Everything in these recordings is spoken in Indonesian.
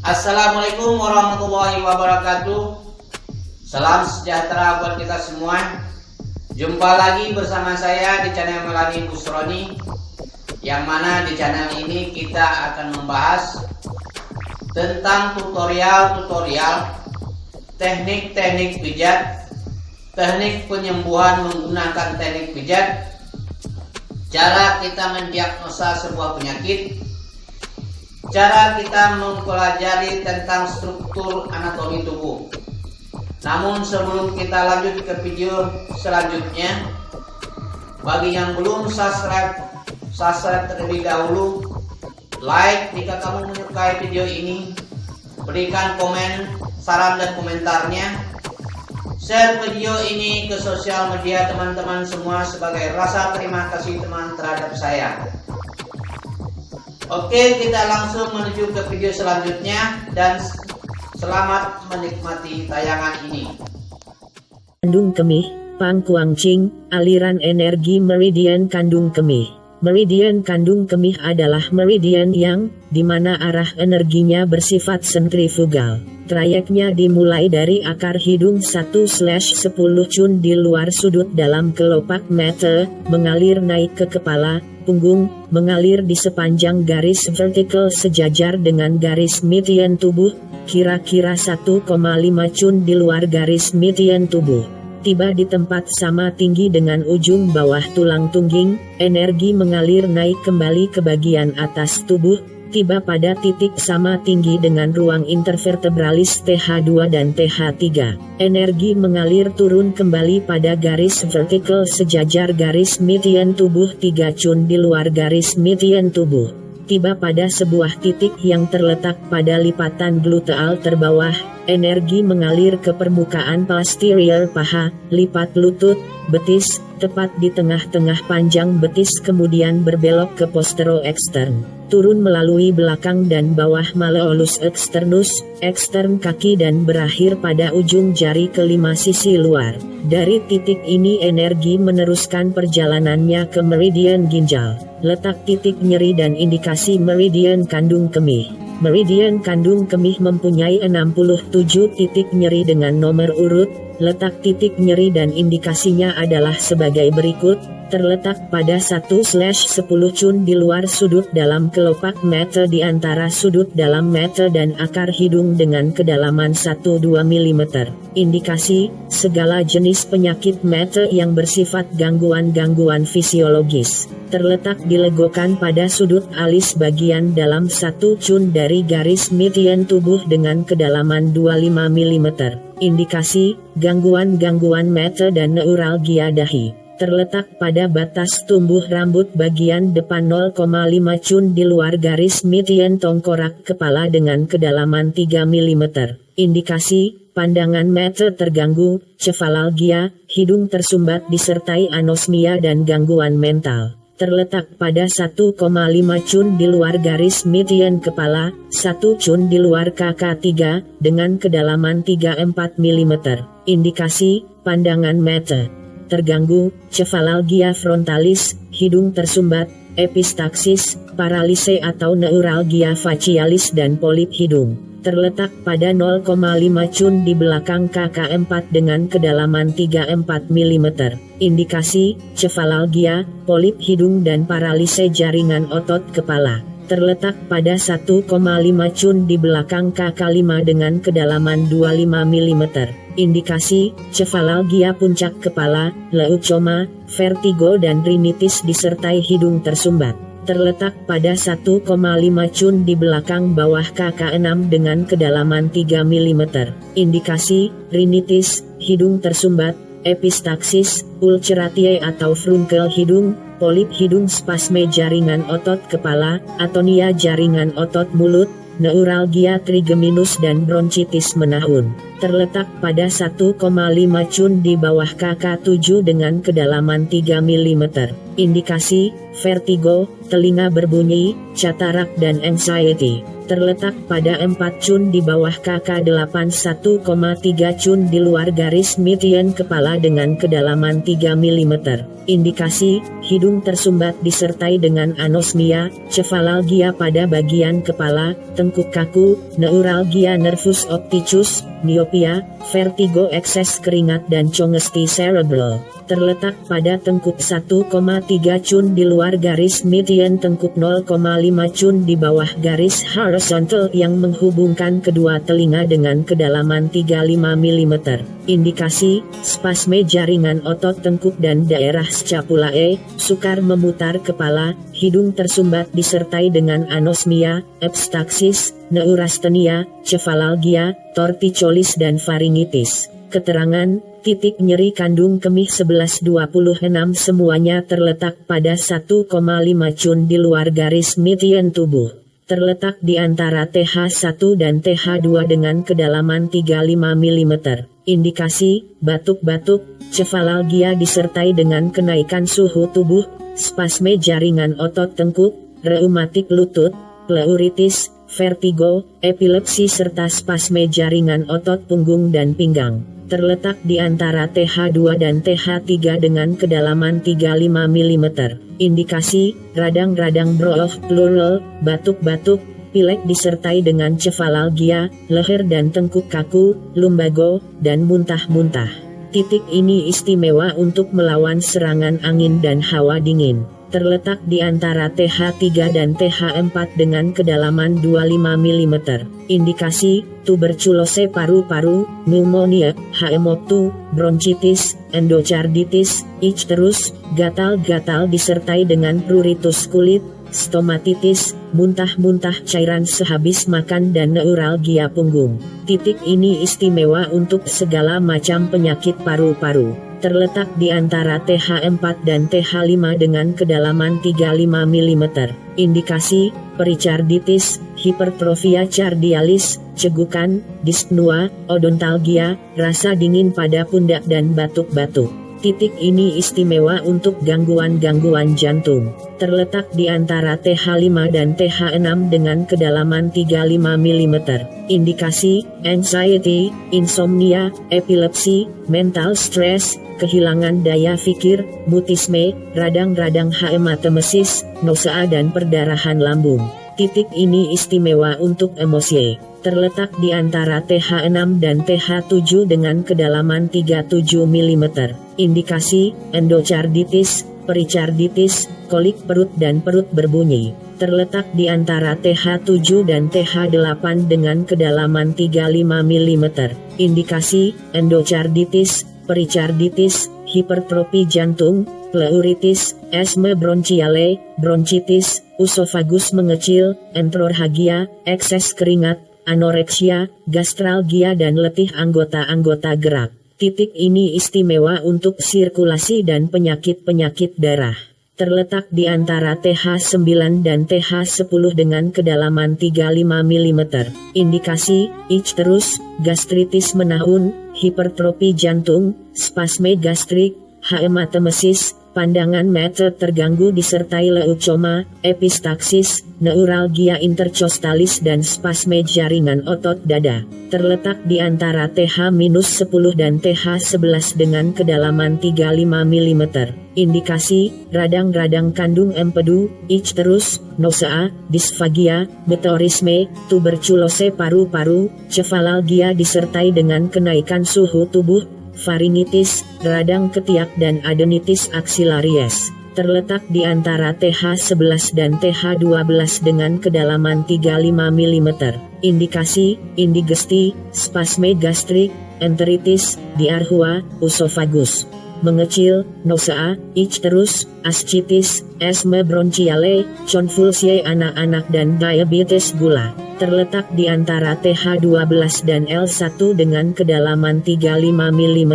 Assalamualaikum warahmatullahi wabarakatuh. Salam sejahtera buat kita semua. Jumpa lagi bersama saya di channel Melani Busroni, yang mana di channel ini kita akan membahas tentang tutorial teknik-teknik pijat, teknik penyembuhan menggunakan teknik pijat, cara kita mendiagnosa sebuah penyakit, cara kita mempelajari tentang struktur anatomi tubuh. Namun sebelum kita lanjut ke video selanjutnya, bagi yang belum subscribe terlebih dahulu, like jika kamu menyukai video ini, berikan komen, saran dan komentarnya, share video ini ke sosial media teman-teman semua sebagai rasa terima kasih teman terhadap saya. Oke, kita langsung menuju ke video selanjutnya dan selamat menikmati tayangan ini. Kandung kemih, Pangkuangcing, aliran energi meridian kandung kemih. Meridian kandung kemih adalah meridian yang dimana arah energinya bersifat sentrifugal. Trayeknya dimulai dari akar hidung 1/10 cun di luar sudut dalam kelopak mata, mengalir naik ke kepala, punggung, mengalir di sepanjang garis vertikal sejajar dengan garis median tubuh, kira-kira 1,5 cun di luar garis median tubuh. Tiba di tempat sama tinggi dengan ujung bawah tulang tungging, energi mengalir naik kembali ke bagian atas tubuh, tiba pada titik sama tinggi dengan ruang intervertebralis TH2 dan TH3. Energi mengalir turun kembali pada garis vertikal sejajar garis median tubuh 3 cun di luar garis median tubuh. Tiba pada sebuah titik yang terletak pada lipatan gluteal terbawah, energi mengalir ke permukaan posterior paha, lipat lutut, betis, tepat di tengah-tengah panjang betis kemudian berbelok ke postero-ekstern. Turun melalui belakang dan bawah malleolus externus, ekstern kaki dan berakhir pada ujung jari kelima sisi luar. Dari titik ini energi meneruskan perjalanannya ke meridian ginjal. Letak titik nyeri dan indikasi meridian kandung kemih. Meridian kandung kemih mempunyai 67 titik nyeri dengan nomor urut. Letak titik nyeri dan indikasinya adalah sebagai berikut. Terletak pada 1/10 cun di luar sudut dalam kelopak mata di antara sudut dalam mata dan akar hidung dengan kedalaman 1-2 mm. Indikasi, segala jenis penyakit mata yang bersifat gangguan-gangguan fisiologis. Terletak dilegokan pada sudut alis bagian dalam 1 cun dari garis median tubuh dengan kedalaman 25 mm. Indikasi, gangguan-gangguan mata dan neuralgia dahi. Terletak pada batas tumbuh rambut bagian depan 0,5 cun di luar garis median tengkorak kepala dengan kedalaman 3 mm. Indikasi, pandangan mata terganggu, cefalalgia, hidung tersumbat disertai anosmia dan gangguan mental. Terletak pada 1,5 cun di luar garis median kepala, 1 cun di luar KK3, dengan kedalaman 3-4 mm. Indikasi, pandangan mata terganggu, cefalalgia frontalis, hidung tersumbat, epistaksis, paralise atau neuralgia facialis dan polip hidung. Terletak pada 0,5 cun di belakang KK4 dengan kedalaman 3-4 mm. Indikasi, cefalalgia, polip hidung dan paralise jaringan otot kepala. Terletak pada 1,5 cun di belakang KK5 dengan kedalaman 25 mm. Indikasi, cefalalgia puncak kepala, leukoma, vertigo dan rinitis disertai hidung tersumbat. Terletak pada 1,5 cun di belakang bawah KK6 dengan kedalaman 3 mm. Indikasi, rinitis, hidung tersumbat, epistaksis, ulceratie atau frunkel hidung, polip hidung, spasme jaringan otot kepala, atonia jaringan otot mulut, neuralgia trigeminus dan bronkitis menahun. terletak pada 1,5 cun di bawah KK7 dengan kedalaman 3 mm. Indikasi, vertigo, telinga berbunyi, catarak dan anxiety. Terletak pada 4 cun di bawah KK8, 1,3 cun di luar garis median kepala dengan kedalaman 3 mm. Indikasi, hidung tersumbat disertai dengan anosmia, cefalalgia pada bagian kepala, tengkuk kaku, neuralgia nervus opticus, miopia, vertigo, ekses keringat dan congesti cerebral. Terletak pada tengkuk 1,3 cun di luar garis median tengkuk, 0,5 cun di bawah garis horizontal yang menghubungkan kedua telinga dengan kedalaman 35 mm. Indikasi, spasme jaringan otot tengkuk dan daerah scapulae, sukar memutar kepala, hidung tersumbat disertai dengan anosmia, epistaxis, neurastenia, cefalalgia, torticollis dan faringitis. Keterangan, titik nyeri kandung kemih 11-26 semuanya terletak pada 1,5 cun di luar garis median tubuh. Terletak di antara TH1 dan TH2 dengan kedalaman 35 mm. Indikasi, batuk-batuk, cefalalgia disertai dengan kenaikan suhu tubuh, spasme jaringan otot tengkuk, reumatik lutut, pleuritis, vertigo, epilepsi serta spasme jaringan otot punggung dan pinggang. Terletak di antara TH2 dan TH3 dengan kedalaman 35 mm. Indikasi, radang-radang bronch pleural, batuk-batuk, pilek disertai dengan cefalalgia, leher dan tengkuk kaku, lumbago, dan muntah-muntah. Titik ini istimewa untuk melawan serangan angin dan hawa dingin. Terletak di antara TH3 dan TH4 dengan kedalaman 25 mm. Indikasi, tuberkulose paru-paru, pneumonia, HM2, bronchitis, endocarditis, icterus, gatal-gatal disertai dengan pruritus kulit, stomatitis, muntah-muntah cairan sehabis makan dan neuralgia punggung. Titik ini istimewa untuk segala macam penyakit paru-paru. Terletak di antara TH4 dan TH5 dengan kedalaman 35 mm. Indikasi, pericarditis, hipertrofia cardialis, cegukan, dyspnea, odontalgia, rasa dingin pada pundak dan batuk-batuk. Titik ini istimewa untuk gangguan-gangguan jantung. Terletak di antara TH5 dan TH6 dengan kedalaman 35 mm. Indikasi, anxiety, insomnia, epilepsi, mental stress, kehilangan daya pikir, mutisme, radang-radang hematemesis, nausea dan perdarahan lambung. Titik ini istimewa untuk emosi. Terletak di antara TH6 dan TH7 dengan kedalaman 37 mm. Indikasi, endocarditis, pericarditis, kolik perut dan perut berbunyi. Terletak di antara TH7 dan TH8 dengan kedalaman 35 mm. Indikasi, endocarditis, pericarditis, hipertrofi jantung, pleuritis, asma bronchiale, bronchitis, usofagus mengecil, enterorhagia, ekses keringat, anoreksia, gastralgia dan letih anggota-anggota gerak. Titik ini istimewa untuk sirkulasi dan penyakit-penyakit darah. Terletak di antara TH9 dan TH10 dengan kedalaman 35 mm. Indikasi, icterus, gastritis menahun, hipertrofi jantung, spasme gastrik, hematemesis, pandangan mata terganggu disertai leukoma, epistaxis, neuralgia intercostalis dan spasme jaringan otot dada. Terletak di antara TH-10 dan TH11 dengan kedalaman 35 mm. Indikasi, radang-radang kandung empedu, icterus, nausea, disfagia, meteorisme, tuberkulose paru-paru, cefalalgia disertai dengan kenaikan suhu tubuh, faringitis, radang ketiak dan adenitis axillaris. Terletak di antara TH11 dan TH12 dengan kedalaman 35 mm. Indikasi, indigesti, spasme gastrik, enteritis, diarrhea, usofagus mengecil, nausea, icterus, ascitis, asma bronchiale, konvulsi anak-anak dan diabetes gula. Terletak di antara TH12 dan L1 dengan kedalaman 35 mm.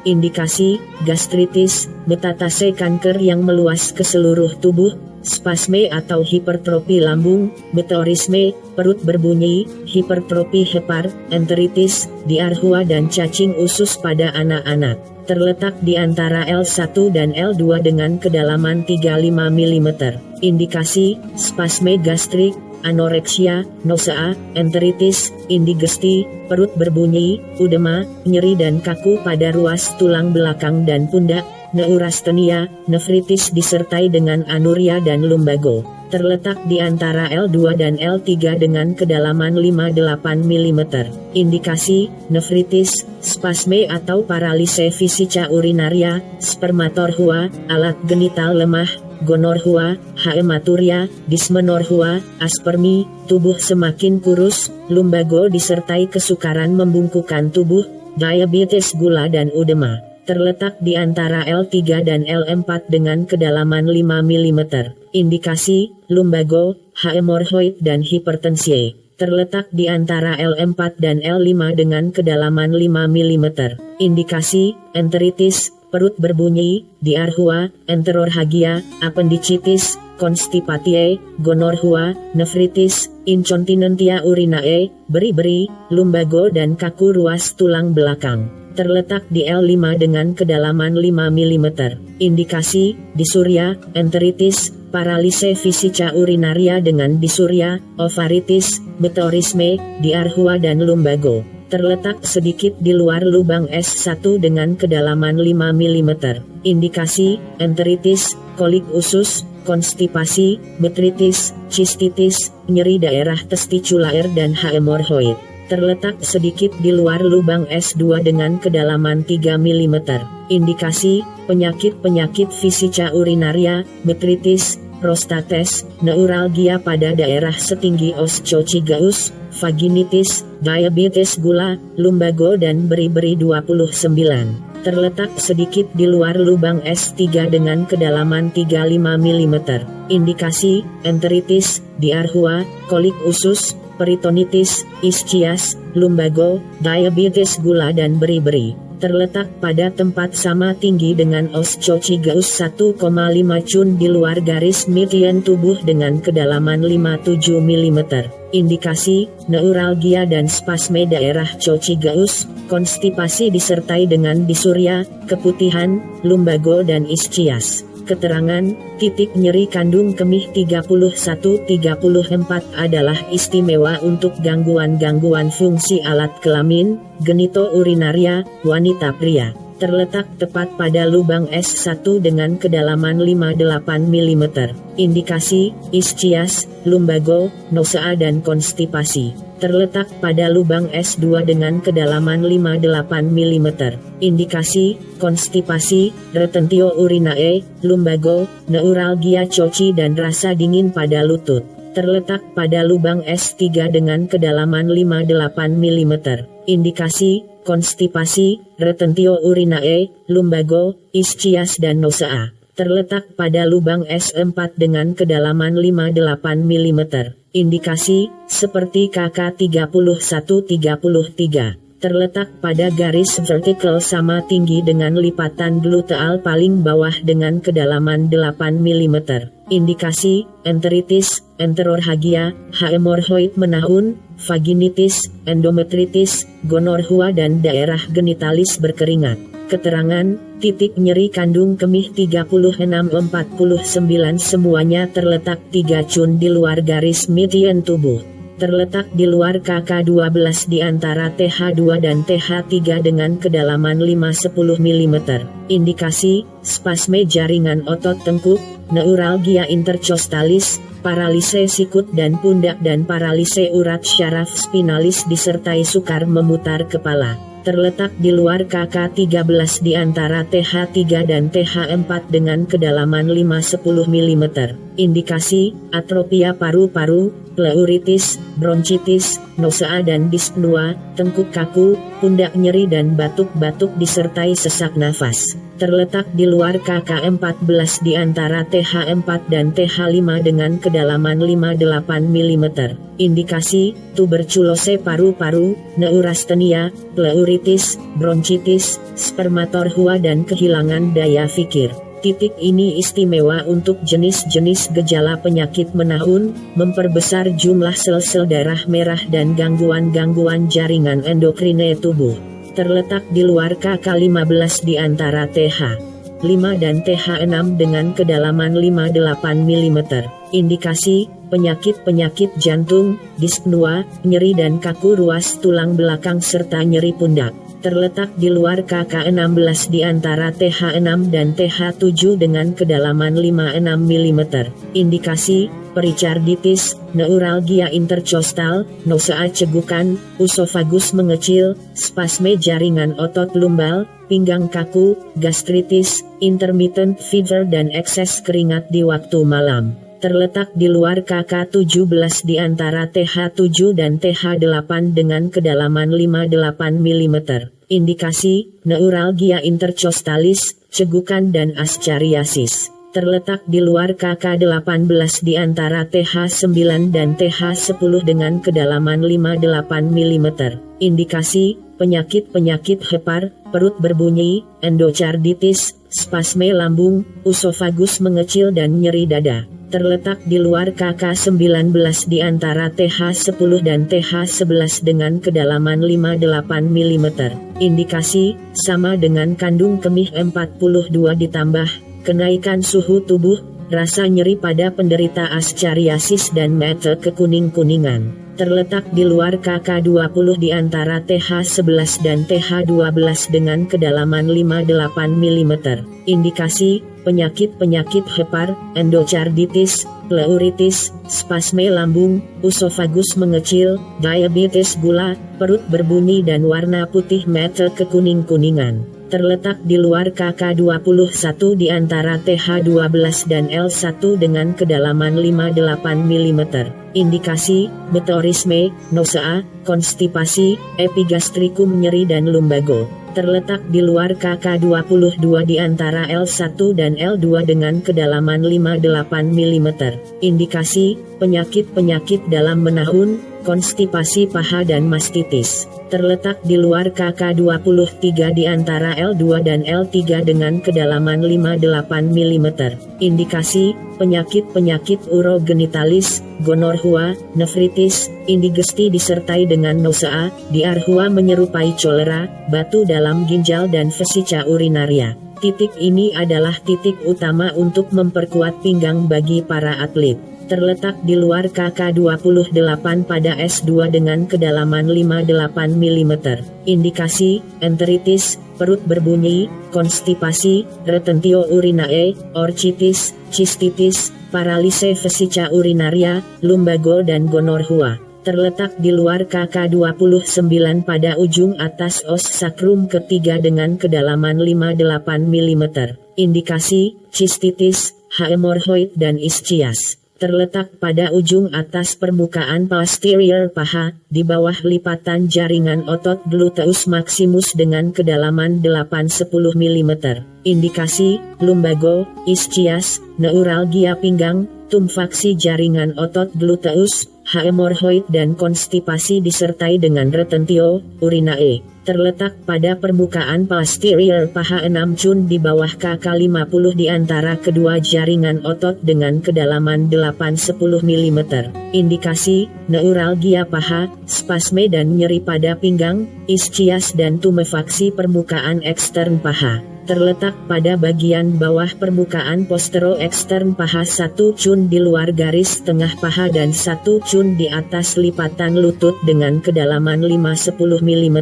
Indikasi, gastritis, metastase kanker yang meluas ke seluruh tubuh, spasme atau hipertrofi lambung, meteorisme, perut berbunyi, hipertrofi hepar, enteritis, diarhua dan cacing usus pada anak-anak. Terletak di antara L1 dan L2 dengan kedalaman 35 mm. Indikasi, spasme gastrik, anoreksia, nausea, enteritis, indigesti, perut berbunyi, udema, nyeri dan kaku pada ruas tulang belakang dan pundak, neurastenia, nefritis disertai dengan anuria dan lumbago. Terletak di antara L2 dan L3 dengan kedalaman 58 mm. Indikasi, nefritis, spasme atau paralise fisica urinaria, spermatorhua, alat genital lemah, gonorhua, hematuria, dysmenorrhea, aspermi, tubuh semakin kurus, lumbago disertai kesukaran membungkukkan tubuh, diabetes gula dan udema. Terletak di antara L3 dan L4 dengan kedalaman 5 mm. Indikasi, lumbago, hemorhoid dan hipertensi. Terletak di antara L4 dan L5 dengan kedalaman 5 mm. Indikasi, enteritis, perut berbunyi, diarhua, enterorhagia, appendicitis, konstipatie, gonorhua, nefritis, incontinentia urinae, beri-beri, lumbago dan kaku ruas tulang belakang. Terletak di L5 dengan kedalaman 5 mm. Indikasi, disuria, enteritis, paralise fisica urinaria dengan disuria, ovaritis, meteorisme, diarhua dan lumbago. Terletak sedikit di luar lubang S1 dengan kedalaman 5 mm. Indikasi, enteritis, kolik usus, konstipasi, metritis, cistitis, nyeri daerah testiculaire dan hemorhoid. Terletak sedikit di luar lubang S2 dengan kedalaman 3 mm. Indikasi, penyakit-penyakit fisica urinaria, metritis, prostates, neuralgia pada daerah setinggi osteochigaus, vaginitis, diabetes gula, lumbago dan beri-beri 29. Terletak sedikit di luar lubang S3 dengan kedalaman 35 mm. Indikasi, enteritis, diarhua, kolik usus, peritonitis, ischias, lumbago, diabetes gula dan beri-beri. Terletak pada tempat sama tinggi dengan osteochigaus 1,5 cun di luar garis median tubuh dengan kedalaman 57 mm. Indikasi, neuralgia dan spasme daerah cochigaus, konstipasi disertai dengan disuria, keputihan, lumbago dan ischias. Keterangan, titik nyeri kandung kemih 31-34 adalah istimewa untuk gangguan-gangguan fungsi alat kelamin, genitourinaria, wanita pria. Terletak tepat pada lubang S1 dengan kedalaman 58 mm. Indikasi, ischias, lumbago, nausea dan konstipasi. Terletak pada lubang S2 dengan kedalaman 58 mm. Indikasi, konstipasi, retentio urinae, lumbago, neuralgia coci dan rasa dingin pada lutut. Terletak pada lubang S3 dengan kedalaman 58 mm. Indikasi, konstipasi, retentio urinae, lumbago, ischias dan nausea. Terletak pada lubang S4 dengan kedalaman 58 mm. Indikasi, seperti KK31-33. Terletak pada garis vertikal sama tinggi dengan lipatan gluteal paling bawah dengan kedalaman 8 mm. Indikasi, enteritis, enterorhagia, hemorhoid menahun, vaginitis, endometritis, gonorhua dan daerah genitalis berkeringat. Keterangan, titik nyeri kandung kemih 36-49 semuanya terletak 3 cun di luar garis median tubuh. Terletak di luar KK12 di antara TH2 dan TH3 dengan kedalaman 5-10 mm. Indikasi, spasme jaringan otot tengkuk, neuralgia intercostalis, paralise sikut dan pundak dan paralise urat syaraf spinalis disertai sukar memutar kepala. Terletak di luar KK13 di antara TH3 dan TH4 dengan kedalaman 5-10 mm. Indikasi, atropia paru-paru, pleuritis, bronkitis, nausea dan dyspnea, tengkuk kaku, pundak nyeri dan batuk-batuk disertai sesak nafas. Terletak di luar KK14 di antara TH4 dan TH5 dengan kedalaman 5-8 mm. Indikasi, tuberkulose paru-paru, neurastenia, pleuritis, bronkitis, spermatorhua dan kehilangan daya pikir. Titik ini istimewa untuk jenis-jenis gejala penyakit menahun, memperbesar jumlah sel-sel darah merah dan gangguan-gangguan jaringan endokrine tubuh. Terletak di luar KK15 di antara TH5 dan TH6 dengan kedalaman 5-8 mm. Indikasi, penyakit-penyakit jantung, dispnea, nyeri dan kaku ruas tulang belakang serta nyeri pundak. Terletak di luar KK16 di antara TH6 dan TH7 dengan kedalaman 5-6 mm. Indikasi, pericarditis, neuralgia intercostal, nausea cegukan, usofagus mengecil, spasme jaringan otot lumbal, pinggang kaku, gastritis, intermittent fever dan ekses keringat di waktu malam. Terletak di luar KK17 di antara TH7 dan TH8 dengan kedalaman 5-8 mm. Indikasi, neuralgia intercostalis, cegukan dan askariasis. Terletak di luar KK18 di antara TH9 dan TH10 dengan kedalaman 5-8 mm. Indikasi, penyakit-penyakit hepar, perut berbunyi, endocarditis, spasme lambung, usofagus mengecil dan nyeri dada. Terletak di luar KK19 di antara TH10 dan TH11 dengan kedalaman 5-8 mm. Indikasi, sama dengan kandung kemih 42 ditambah, kenaikan suhu tubuh, rasa nyeri pada penderita askariasis dan mata kekuning-kuningan. Terletak di luar KK20 di antara TH11 dan TH12 dengan kedalaman 5-8 mm. Indikasi, penyakit-penyakit hepar, endocarditis, pleuritis, spasme lambung, usofagus mengecil, diabetes gula, perut berbunyi dan warna putih mata kekuning-kuningan. Terletak di luar KK21 di antara TH12 dan L1 dengan kedalaman 5-8 mm. Indikasi, meteorisme, nausea, konstipasi, epigastrikum nyeri dan lumbago. Terletak di luar KK22 di antara L1 dan L2 dengan kedalaman 5-8 mm. Indikasi, penyakit-penyakit dalam menahun, konstipasi paha dan mastitis. Terletak di luar KK23 di antara L2 dan L3 dengan kedalaman 5-8 mm. Indikasi, penyakit-penyakit urogenitalis, gonorrhea, nefritis, indigesti disertai dengan nausea, diarrhea menyerupai kolera, batu dalam ginjal dan vesika urinaria. Titik ini adalah titik utama untuk memperkuat pinggang bagi para atlet. Terletak di luar KK28 pada S2 dengan kedalaman 5-8 mm. Indikasi, enteritis, perut berbunyi, konstipasi, retentio urinae, orchitis, cistitis, paralise vesika urinaria, lumbago dan gonorrhea. Terletak di luar KK29 pada ujung atas os sakrum ketiga dengan kedalaman 5-8 mm. Indikasi, cistitis, hemorrhoid dan ischias. Terletak pada ujung atas permukaan posterior paha, di bawah lipatan jaringan otot gluteus maximus dengan kedalaman 8-10 mm. Indikasi, lumbago, ischias, neuralgia pinggang, tumfaksi jaringan otot gluteus, hemorrhoid dan konstipasi disertai dengan retentio urinae. Terletak pada permukaan posterior paha 6 cun di bawah KK50 di antara kedua jaringan otot dengan kedalaman 8-10 mm. Indikasi, neuralgia paha, spasme dan nyeri pada pinggang, ischias dan tumefaksi permukaan ekstern paha. Terletak pada bagian bawah permukaan postero ekstern paha 1 cun di luar garis tengah paha dan 1 cun di atas lipatan lutut dengan kedalaman 5-10 mm.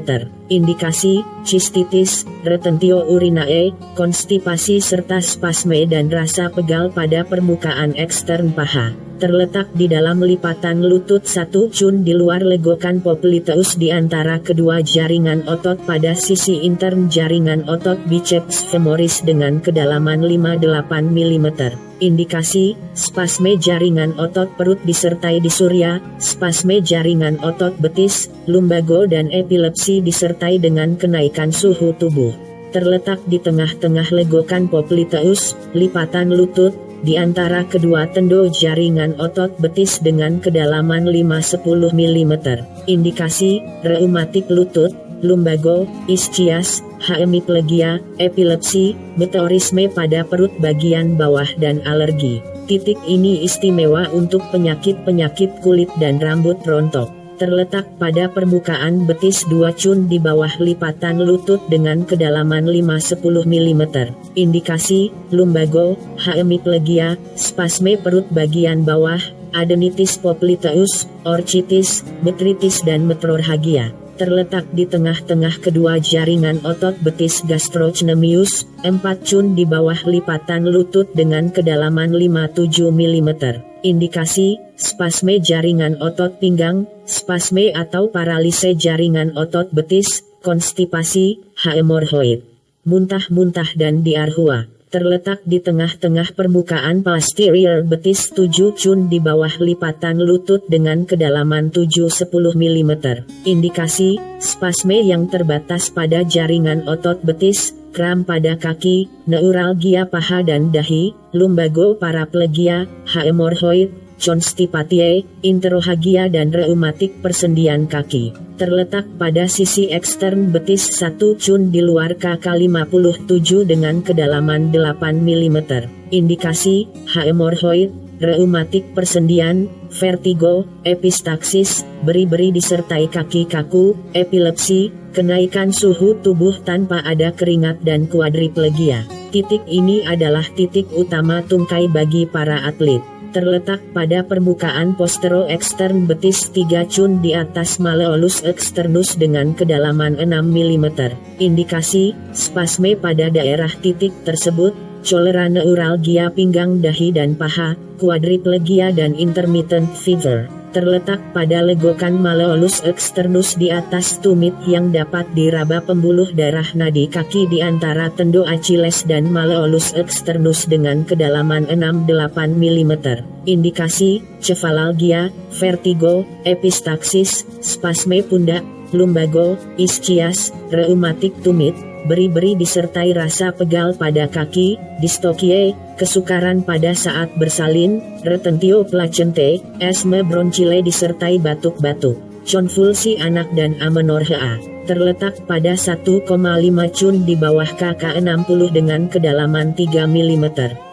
Indikasi, cistitis, retentio urinae, konstipasi serta spasme dan rasa pegal pada permukaan ekstern paha. Terletak di dalam lipatan lutut 1 cun di luar legokan popliteus di antara kedua jaringan otot pada sisi intern jaringan otot biceps femoris dengan kedalaman 5-8 mm. Indikasi, spasme jaringan otot perut disertai disuria, spasme jaringan otot betis, lumbago dan epilepsi disertai dengan kenaikan suhu tubuh. Terletak di tengah-tengah legokan popliteus, lipatan lutut, di antara kedua tendo jaringan otot betis dengan kedalaman 5-10 mm. Indikasi, reumatik lutut, lumbago, ischias, hemiplegia, epilepsi, meteorisme pada perut bagian bawah dan alergi. Titik ini istimewa untuk penyakit-penyakit kulit dan rambut rontok. Terletak pada permukaan betis 2 cun di bawah lipatan lutut dengan kedalaman 5-10 mm. Indikasi, lumbago, hemiplegia, spasme perut bagian bawah, adenitis popliteus, orchitis, metritis dan metrorhagia. Terletak di tengah-tengah kedua jaringan otot betis gastrocnemius, 4 cun di bawah lipatan lutut dengan kedalaman 5-7 mm. Indikasi, spasme jaringan otot pinggang, spasme atau paralise jaringan otot betis, konstipasi, hemorhoid, muntah-muntah dan diarhua. Terletak di tengah-tengah permukaan posterior betis 7 cun di bawah lipatan lutut dengan kedalaman 7-10 mm. Indikasi, spasme yang terbatas pada jaringan otot betis, kram pada kaki, neuralgia paha dan dahi, lumbago paraplegia, hemorhoid, constipatie, interorhagia dan reumatik persendian kaki. Terletak pada sisi ekstern betis 1 cun di luar KK57 dengan kedalaman 8 mm. Indikasi, hemorhoid, reumatik persendian, vertigo, epistaksis, beri-beri disertai kaki kaku, epilepsi, kenaikan suhu tubuh tanpa ada keringat dan kuadriplegia. Titik ini adalah titik utama tungkai bagi para atlet. Terletak pada permukaan postero ekstern betis 3 cun di atas malleolus externus dengan kedalaman 6 mm. Indikasi, spasme pada daerah titik tersebut, cholera neuralgia pinggang dahi dan paha, kuadriplegia dan intermittent fever. Terletak pada legokan malleolus externus di atas tumit yang dapat diraba pembuluh darah nadi kaki di antara tendo Achilles dan malleolus externus dengan kedalaman 6-8 mm. Indikasi, cefalalgia, vertigo, epistaksis, spasme pundak, lumbago, ischias, reumatik tumit, beri-beri disertai rasa pegal pada kaki, distokie, kesukaran pada saat bersalin, retentio placentae, asma bronchile disertai batuk-batuk, konvulsi anak dan amenorrhea. Terletak pada 1,5 cun di bawah KK60 dengan kedalaman 3 mm.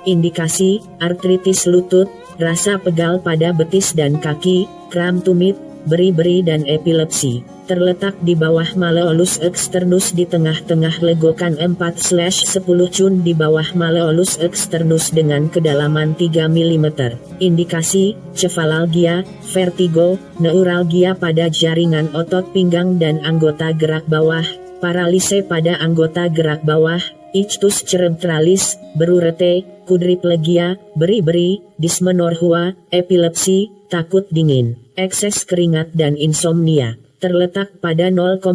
Indikasi, artritis lutut, rasa pegal pada betis dan kaki, kram tumit, beri-beri dan epilepsi. Terletak di bawah malleolus externus di tengah-tengah legokan 4/10 cun di bawah malleolus externus dengan kedalaman 3 mm. Indikasi, cefalalgia, vertigo, neuralgia pada jaringan otot pinggang dan anggota gerak bawah, paralise pada anggota gerak bawah, ictus cerebralis, berurete, kuadriplegia, beri-beri, dysmenorrhea, epilepsi, takut dingin, ekses keringat dan insomnia. Terletak pada 0,5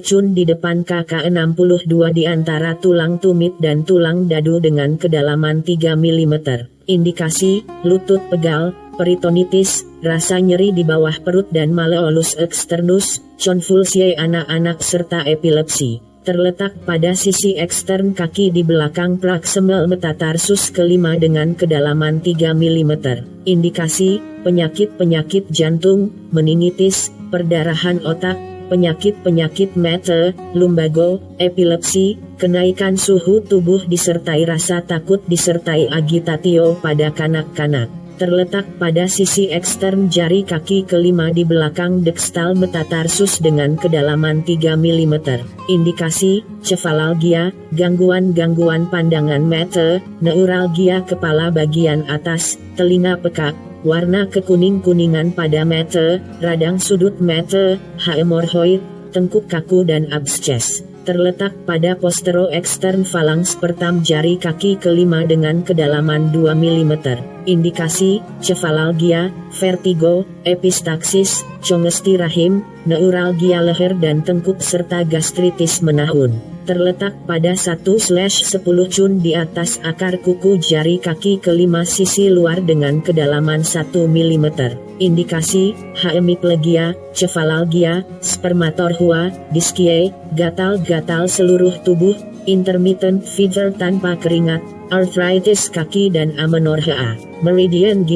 cun di depan KK62 di antara tulang tumit dan tulang dadu dengan kedalaman 3 mm. Indikasi, lutut pegal, peritonitis, rasa nyeri di bawah perut dan malleolus externus, konvulsi anak-anak serta epilepsi. Terletak pada sisi ekstern kaki di belakang proximal metatarsus kelima dengan kedalaman 3 mm. Indikasi, penyakit-penyakit jantung, meningitis, perdarahan otak, penyakit-penyakit mata, lumbago, epilepsi, kenaikan suhu tubuh disertai rasa takut disertai agitatio pada kanak-kanak. Terletak pada sisi ekstern jari kaki kelima di belakang dextal metatarsus dengan kedalaman 3 mm. Indikasi, cefalalgia, gangguan-gangguan pandangan mata, neuralgia kepala bagian atas, telinga pekak, warna kekuning-kuningan pada mata, radang sudut mata, hemorhoid, tengkuk kaku dan absces. Terletak pada postero ekstern falangs pertam jari kaki kelima dengan kedalaman 2 mm. Indikasi, cefalalgia, vertigo, epistaksis, congesti rahim, neuralgia leher dan tengkuk serta gastritis menahun. Terletak pada 1/10 cun di atas akar kuku jari kaki kelima sisi luar dengan kedalaman 1 mm. Indikasi, hemiplegia, cefalalgia, spermatorrhea, diskie, gatal-gatal seluruh tubuh, intermittent fever tanpa keringat, arthritis kaki dan amenorrhea. Meridian.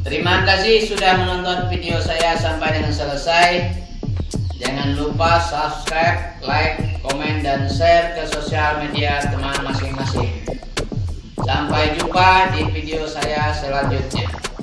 Terima kasih sudah menonton video saya sampai dengan selesai. Jangan lupa subscribe, like, komen, dan share ke sosial media teman masing-masing. Sampai jumpa di video saya selanjutnya.